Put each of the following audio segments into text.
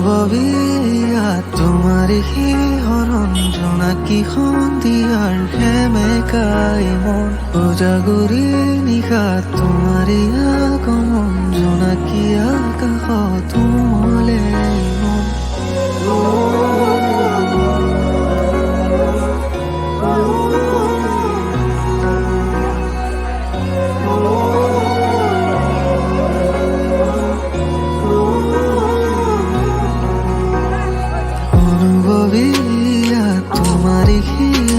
অনুভৱীয়া তোমাৰে হৰণ জোনাকী সন্ধিয়াৰ সেমেকাই মন উজাগৰি নিশা তোমাৰে আগমন জোনাকী আকাশত উমলে মন তোমারে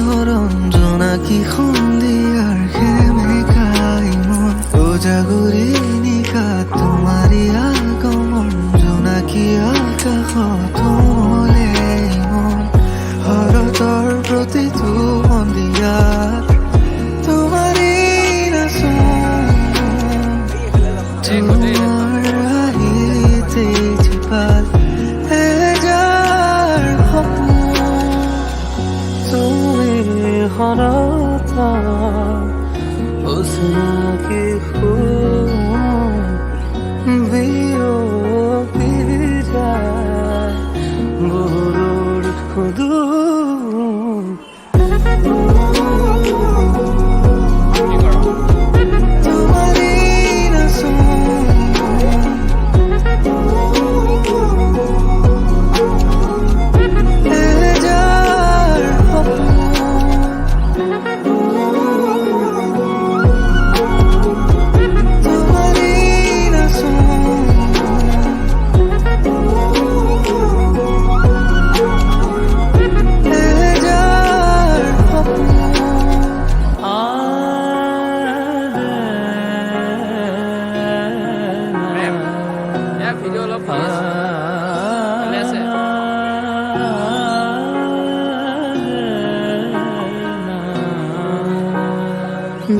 হরণ জোনাকী সন্ধিয়ার সেমেকাই মন উজাগৰি নিশা তোমাৰে আগমন জোনাকী আকাশত উমলে মন শৰতৰ প্ৰতিটো সন্ধিয়াত তোমাৰে নাচোন তোমাৰ আহিতে জীপাল হরতা উসনাকে বিরক্তি যায় বুড়োর খুদু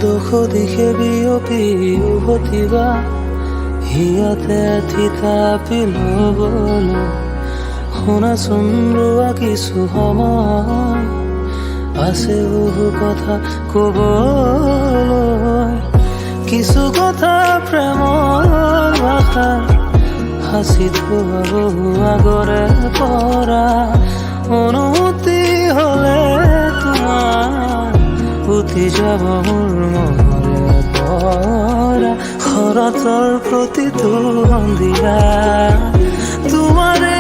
দুখ দিশে বিয়পি উভতিবা হিয়াতে থিতাপি ল'বলৈ শুনাচোন ৰোৱা কিছু সময় আছে বহু কথা ক'বলৈ কিছু কথা প্ৰেমৰ ভাষা সাঁচি থোৱা বহু আগৰে পৰা অনুমতি হ'লে তোমাৰ উঠি যাব মোৰ মনৰে পৰা শৰতৰ প্ৰতিটো সন্ধিয়া তোমাৰে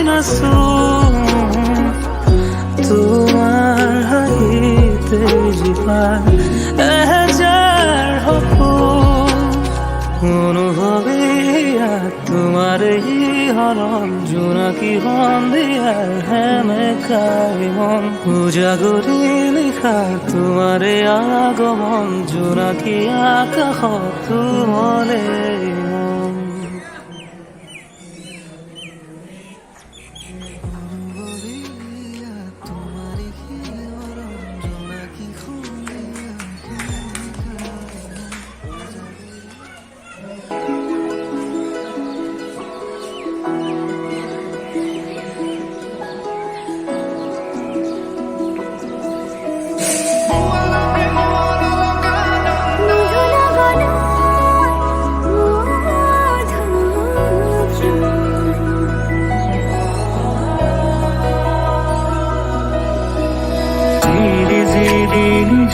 নাচোন তোমাৰ হাঁহিতে জীপাল এহেজাৰ সপোন অনুভৱীয়া তোমাৰে হৰণ জোনাকী সন্ধিয়াৰ সেমেকাই মন উজাগৰি নিশা তোমাৰে আগমন জোনাকী আকাশত উমলে মন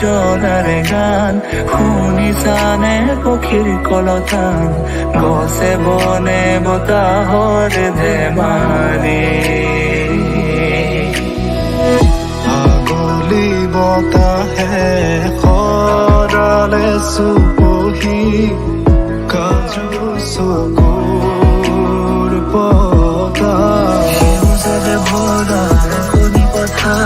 জনাৰে গান শুনিছানে পক্ষীৰ কলতান গছে বনে বতাহৰ ধেমালি আগলি বতাহে সৰালে চুপহি কাজু চকুৰ পতা ভৰা কণী পথা